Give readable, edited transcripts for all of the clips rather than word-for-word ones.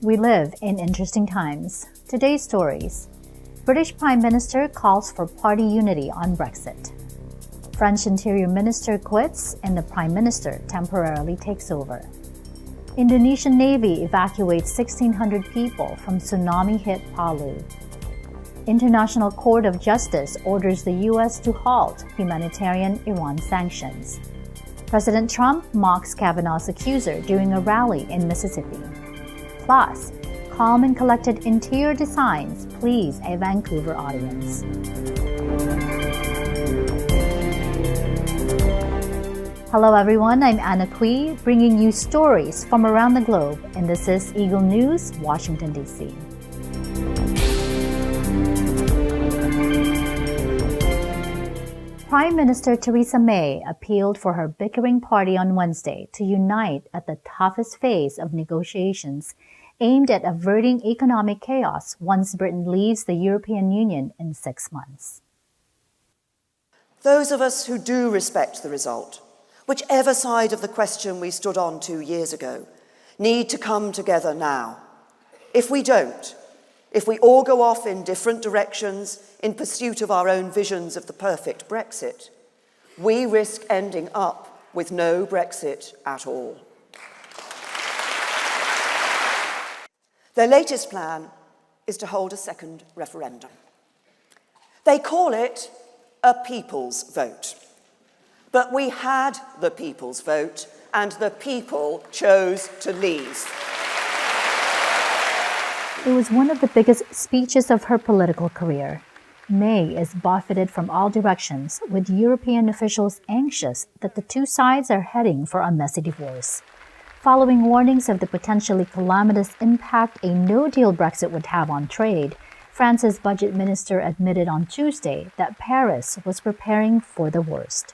We live in interesting times. Today's stories. British Prime Minister calls for party unity on Brexit. French Interior Minister quits and the Prime Minister temporarily takes over. Indonesian Navy evacuates 1,600 people from tsunami-hit Palu. International Court of Justice orders the U.S. to halt humanitarian Iran sanctions. President Trump mocks Kavanaugh's accuser during a rally in Mississippi. Plus, calm and collected interior designs please a Vancouver audience. Hello everyone, I'm Anna Kui, bringing you stories from around the globe, and this is Eagle News, Washington, D.C. Prime Minister Theresa May appealed for her bickering party on Wednesday to unite at the toughest phase of negotiations aimed at averting economic chaos once Britain leaves the European Union in 6 months. Those of us who do respect the result, whichever side of the question we stood on 2 years ago, need to come together now. If we don't, if we all go off in different directions in pursuit of our own visions of the perfect Brexit, we risk ending up with no Brexit at all. Their latest plan is to hold a second referendum. They call it a people's vote. But we had the people's vote, and the people chose to leave. It was one of the biggest speeches of her political career. May is buffeted from all directions, with European officials anxious that the two sides are heading for a messy divorce. Following warnings of the potentially calamitous impact a no-deal Brexit would have on trade, France's budget minister admitted on Tuesday that Paris was preparing for the worst.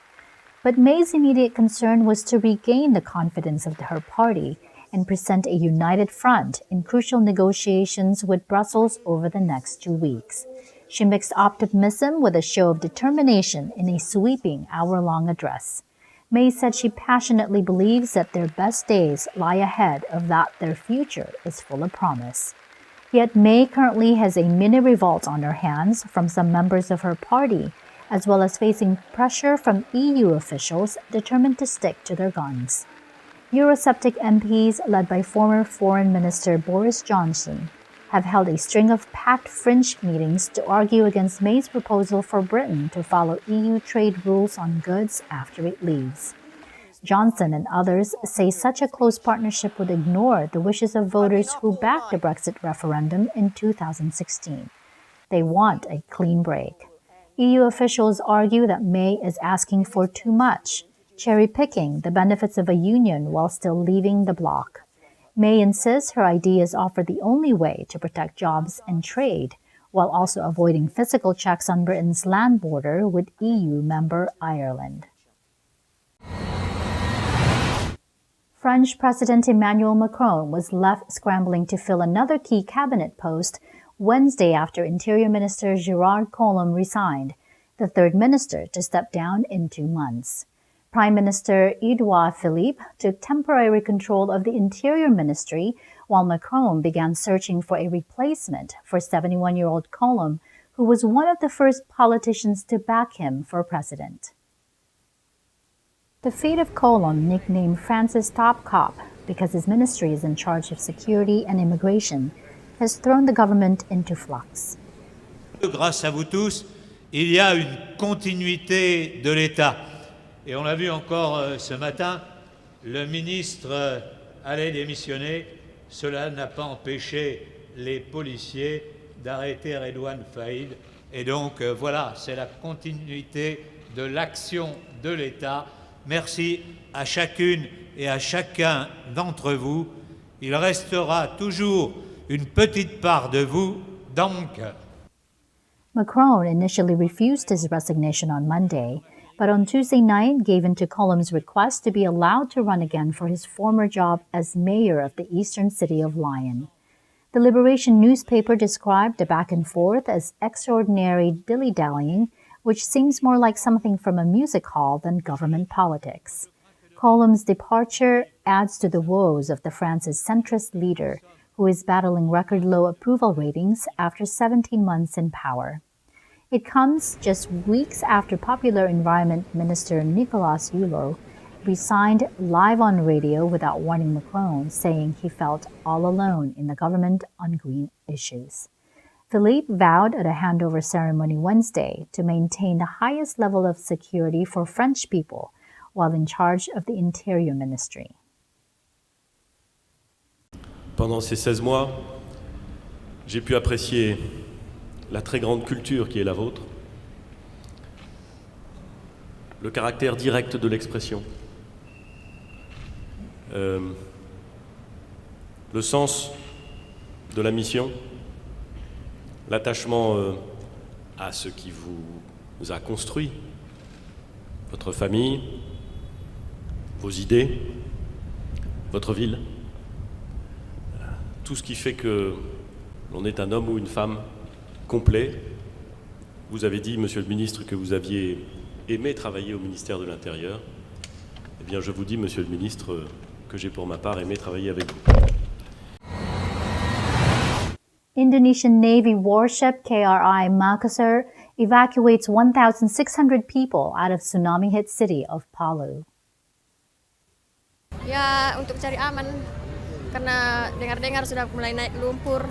But May's immediate concern was to regain the confidence of her party and present a united front in crucial negotiations with Brussels over the next 2 weeks. She mixed optimism with a show of determination in a sweeping hour-long address. May said she passionately believes that their best days lie ahead of that their future is full of promise. Yet May currently has a mini revolt on her hands from some members of her party, as well as facing pressure from EU officials determined to stick to their guns. Eurosceptic MPs, led by former Foreign Minister Boris Johnson, have held a string of packed fringe meetings to argue against May's proposal for Britain to follow EU trade rules on goods after it leaves. Johnson and others say such a close partnership would ignore the wishes of voters who backed the Brexit referendum in 2016. They want a clean break. EU officials argue that May is asking for too much, cherry-picking the benefits of a union while still leaving the bloc. May insists her ideas offer the only way to protect jobs and trade, while also avoiding physical checks on Britain's land border with EU member Ireland. French President Emmanuel Macron was left scrambling to fill another key cabinet post Wednesday after Interior Minister Gérard Collomb resigned, the third minister to step down in 2 months. Prime Minister Édouard Philippe took temporary control of the Interior Ministry while Macron began searching for a replacement for 71-year-old Collomb, who was one of the first politicians to back him for president. The fate of Collomb, nicknamed France's top cop because his ministry is in charge of security and immigration, has thrown the government into flux. Grâce à vous tous, il y a une continuité de l'État. Et on l'a vu encore ce matin, le ministre allait démissionner. Cela n'a pas empêché les policiers d'arrêter Redouane Faïd. Et donc voilà, c'est la continuité de l'action de l'État. Merci à chacune et à chacun d'entre vous. Il restera toujours une petite part de vous dans mon cœur. Macron initially refused his resignation on Monday, but on Tuesday night gave in to Collomb's request to be allowed to run again for his former job as mayor of the eastern city of Lyon. The Liberation newspaper described the back and forth as extraordinary dilly-dallying, which seems more like something from a music hall than government politics. Collomb's departure adds to the woes of the France's centrist leader, who is battling record low approval ratings after 17 months in power. It comes just weeks after Popular Environment Minister Nicolas Hulot resigned live on radio without warning Macron, saying he felt all alone in the government on green issues. Philippe vowed at a handover ceremony Wednesday to maintain the highest level of security for French people while in charge of the Interior Ministry. Pendant ces 16 mois, j'ai pu apprécier la très grande culture qui est la vôtre, le caractère direct de l'expression, le sens de la mission, l'attachement à ce qui vous a construit, votre famille, vos idées, votre ville, tout ce qui fait que l'on est un homme ou une femme complet. Vous avez dit, Monsieur le Ministre, que vous aviez aimé travailler au ministère de l'Intérieur. Eh bien, je vous dis, Monsieur le Ministre, que j'ai pour ma part aimé travailler avec vous. Indonesian Navy warship KRI Makassar evacuates 1,600 people out of tsunami-hit city of Palu. Ya, untuk cari aman, karena dengar-dengar sudah mulai naik lumpur,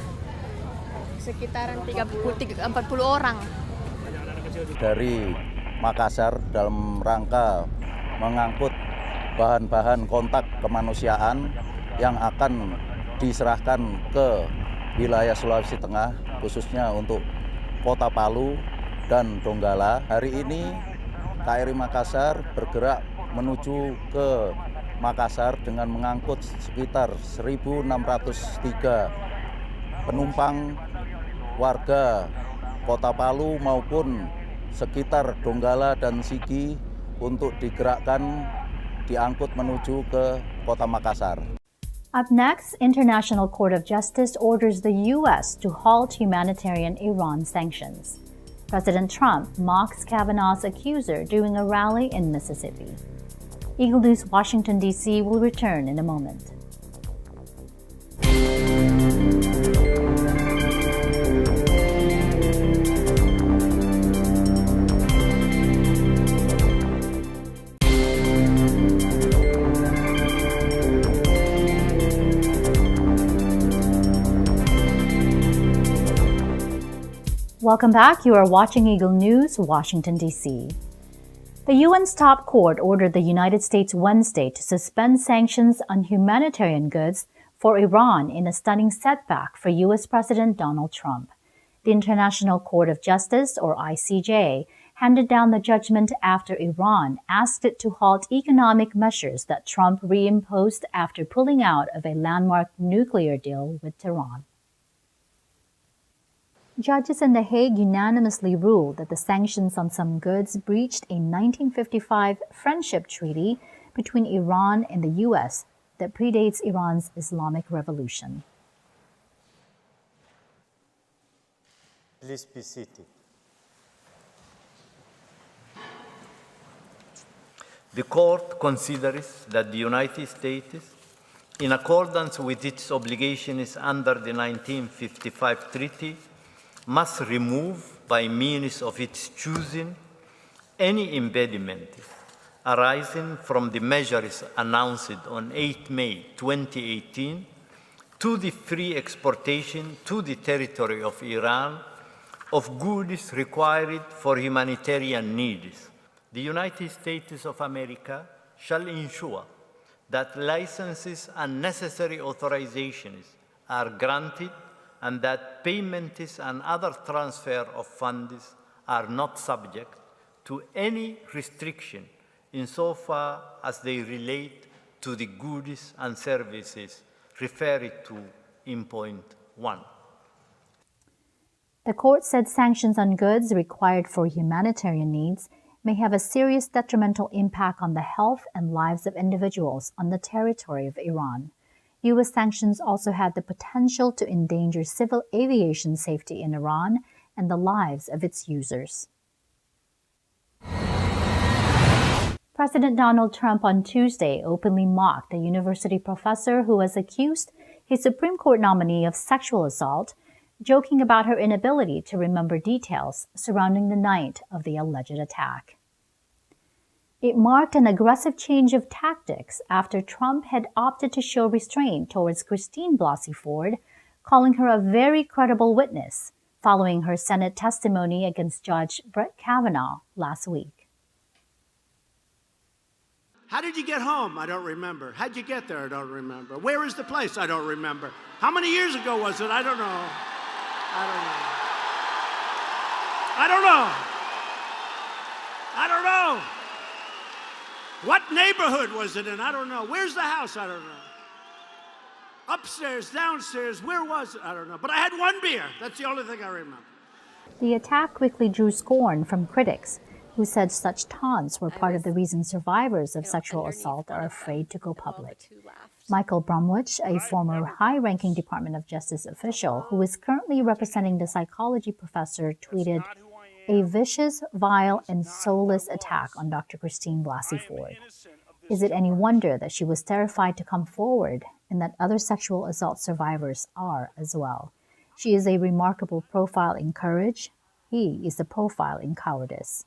sekitaran 30-40 orang. Dari Makassar dalam rangka mengangkut bahan-bahan kontak kemanusiaan yang akan diserahkan ke wilayah Sulawesi Tengah, khususnya untuk Kota Palu dan Donggala. Hari ini KRI Makassar bergerak menuju ke Makassar dengan mengangkut sekitar 1.603 penumpang warga Kota Palu maupun sekitar Donggala dan Sigi untuk digerakkan diangkut menuju ke Kota Makassar. Up next, International Court of Justice orders the U.S. to halt humanitarian Iran sanctions. President Trump mocks Kavanaugh's accuser during a rally in Mississippi. Eagle News Washington, D.C. will return in a moment. Welcome back. You are watching Eagle News, Washington, D.C. The UN's top court ordered the United States Wednesday to suspend sanctions on humanitarian goods for Iran in a stunning setback for U.S. President Donald Trump. The International Court of Justice, or ICJ, handed down the judgment after Iran asked it to halt economic measures that Trump reimposed after pulling out of a landmark nuclear deal with Tehran. Judges in The Hague unanimously ruled that the sanctions on some goods breached a 1955 friendship treaty between Iran and the U.S. that predates Iran's Islamic Revolution. Please be seated. The Court considers that the United States, in accordance with its obligations under the 1955 treaty, must remove by means of its choosing any impediment arising from the measures announced on 8 May 2018 to the free exportation to the territory of Iran of goods required for humanitarian needs. The United States of America shall ensure that licenses and necessary authorizations are granted and that payments and other transfer of funds are not subject to any restriction insofar as they relate to the goods and services referred to in point 1. The court said sanctions on goods required for humanitarian needs may have a serious detrimental impact on the health and lives of individuals on the territory of Iran. U.S. sanctions also had the potential to endanger civil aviation safety in Iran and the lives of its users. President Donald Trump on Tuesday openly mocked a university professor who has accused a Supreme Court nominee of sexual assault, joking about her inability to remember details surrounding the night of the alleged attack. It marked an aggressive change of tactics after Trump had opted to show restraint towards Christine Blasey Ford, calling her a very credible witness following her Senate testimony against Judge Brett Kavanaugh last week. How did you get home? I don't remember. How'd you get there? I don't remember. Where is the place? I don't remember. How many years ago was it? I don't know. I don't know. What neighborhood was it in? I don't know. Where's the house? I don't know. Upstairs, downstairs, where was it? I don't know. But I had one beer. That's the only thing I remember. The attack quickly drew scorn from critics who said such taunts were part of the reason survivors of sexual assault are afraid to go public. Michael Bromwich, a former high-ranking Department of Justice official who is currently representing the psychology professor, tweeted, "A vicious, vile, and soulless attack on Dr. Christine Blasey Ford. Is it any wonder that she was terrified to come forward and that other sexual assault survivors are as well? She is a remarkable profile in courage. He is a profile in cowardice."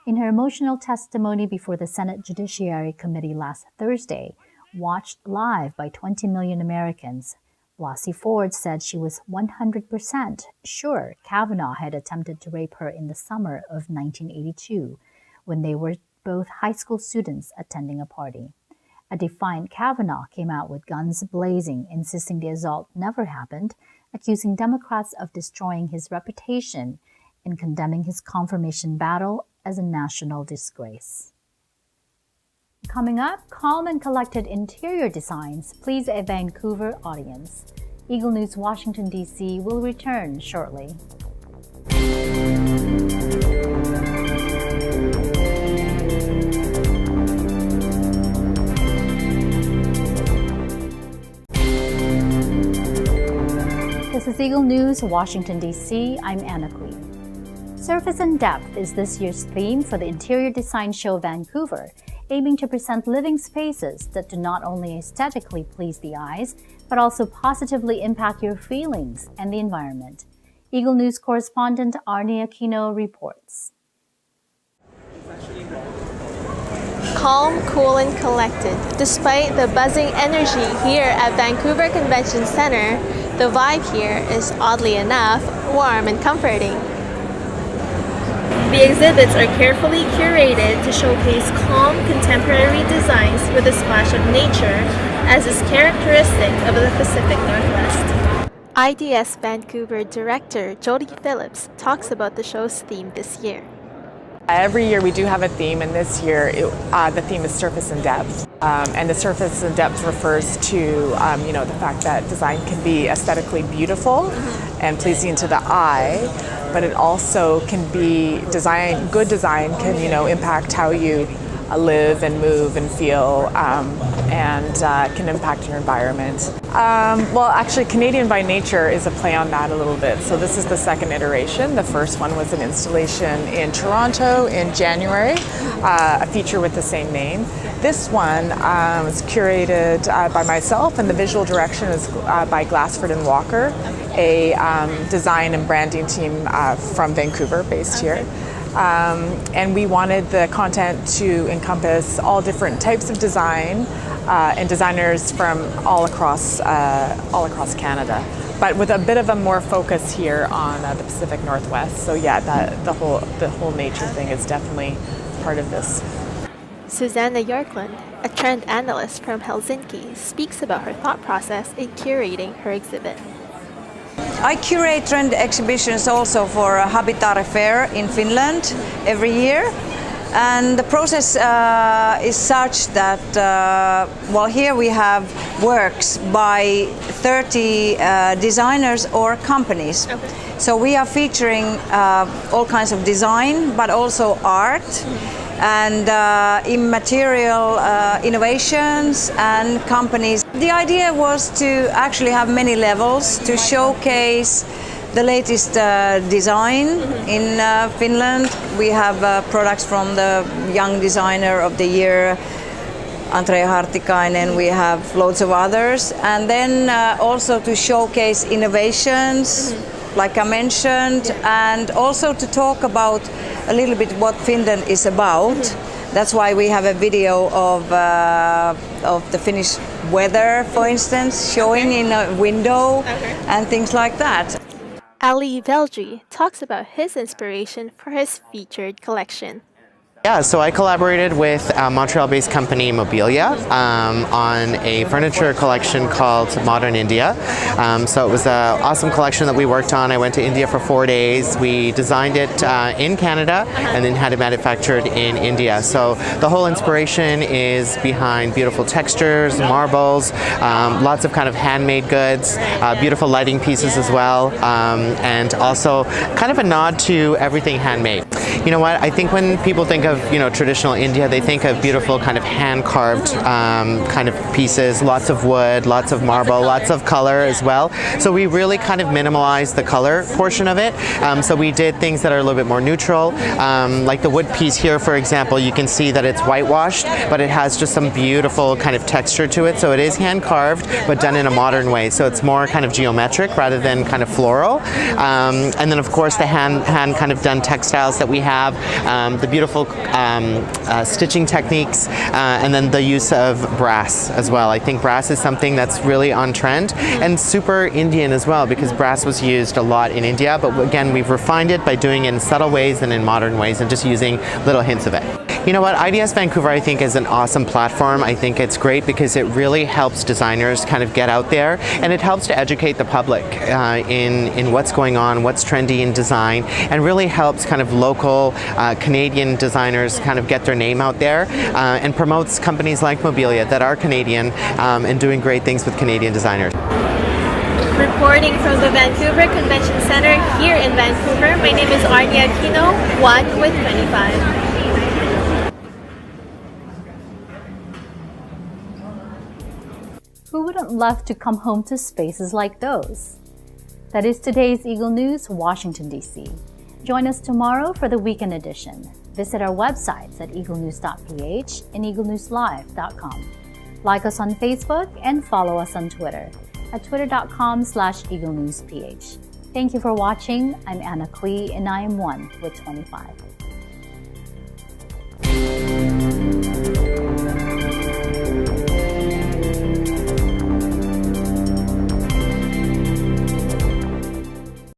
In her emotional testimony before the Senate Judiciary Committee last Thursday, watched live by 20 million Americans, Blasey Ford said she was 100% sure Kavanaugh had attempted to rape her in the summer of 1982, when they were both high school students attending a party. A defiant Kavanaugh came out with guns blazing, insisting the assault never happened, accusing Democrats of destroying his reputation and condemning his confirmation battle as a national disgrace. Coming up, calm and collected interior designs please a Vancouver audience. Eagle News Washington, D.C. will return shortly. This is Eagle News, Washington, D.C. I'm Anna Queen. Surface and Depth is this year's theme for the Interior Design Show Vancouver, aiming to present living spaces that do not only aesthetically please the eyes, but also positively impact your feelings and the environment. Eagle News correspondent Arnie Aquino reports. Calm, cool, and collected. Despite the buzzing energy here at Vancouver Convention Center, the vibe here is, oddly enough, warm and comforting. The exhibits are carefully curated to showcase calm, contemporary designs with a splash of nature, as is characteristic of the Pacific Northwest. IDS Vancouver Director Jody Phillips talks about the show's theme this year. Every year we do have a theme, and this year the theme is surface and depth. And the surface and depth refers to the fact that design can be aesthetically beautiful and pleasing to the eye, but it also can be good design can impact how you live and move and feel, and can impact your environment. Well, actually, Canadian by Nature is a play on that a little bit. So this is the second iteration. The first one was an installation in Toronto in January, a feature with the same name. This one was curated by myself, and the visual direction is by Glassford and Walker, a design and branding team from Vancouver, based here. And we wanted the content to encompass all different types of design and designers from all across Canada, but with a bit of a more focus here on the Pacific Northwest. So yeah, the whole nature thing is definitely part of this. Susanna Yorkland, a trend analyst from Helsinki, speaks about her thought process in curating her exhibit. I curate trend exhibitions also for Habitare Fair in Finland every year. And the process is such that, here we have works by 30 designers or companies. Okay. So we are featuring all kinds of design, but also art and immaterial innovations and companies. The idea was to actually have many levels to showcase the latest design in Finland. We have products from the Young Designer of the Year Andrea Hartikainen, we have loads of others. And then also to showcase innovations, like I mentioned, and also to talk about a little bit what Finland is about. That's why we have a video of the Finnish weather, for instance, showing in a window and things like that. Ali Veldry talks about his inspiration for his featured collection. Yeah, so I collaborated with a Montreal-based company, Mobilia, on a furniture collection called Modern India. So it was an awesome collection that we worked on. I went to India for 4 days. We designed it in Canada and then had it manufactured in India. So the whole inspiration is behind beautiful textures, marbles, lots of kind of handmade goods, beautiful lighting pieces as well, and also kind of a nod to everything handmade. You know what, I think when people think of traditional India, they think of beautiful kind of hand-carved kind of pieces, lots of wood, lots of marble, lots of color as well. So we really kind of minimalized the color portion of it. So we did things that are a little bit more neutral. Like the wood piece here, for example, you can see that it's whitewashed, but it has just some beautiful kind of texture to it. So it is hand-carved, but done in a modern way. So it's more kind of geometric rather than kind of floral. And then of course the hand kind of done textiles that we have, the beautiful stitching techniques, and then the use of brass as well. I think brass is something that's really on trend and super Indian as well, because brass was used a lot in India, but again, we've refined it by doing it in subtle ways and in modern ways and just using little hints of it. You know what, IDS Vancouver I think is an awesome platform. I think it's great because it really helps designers kind of get out there, and it helps to educate the public in what's going on, what's trendy in design, and really helps kind of local Canadian designers kind of get their name out there, and promotes companies like Mobilia that are Canadian and doing great things with Canadian designers. Reporting from the Vancouver Convention Center here in Vancouver, my name is Arnie Aquino, 1 with 25. Who wouldn't love to come home to spaces like those? That is today's Eagle News, Washington, D.C. Join us tomorrow for the weekend edition. Visit our websites at eaglenews.ph and eaglenewslive.com. Like us on Facebook and follow us on Twitter at twitter.com/eaglenewsph. Thank you for watching. I'm Anna Clee and I am 1 with 25.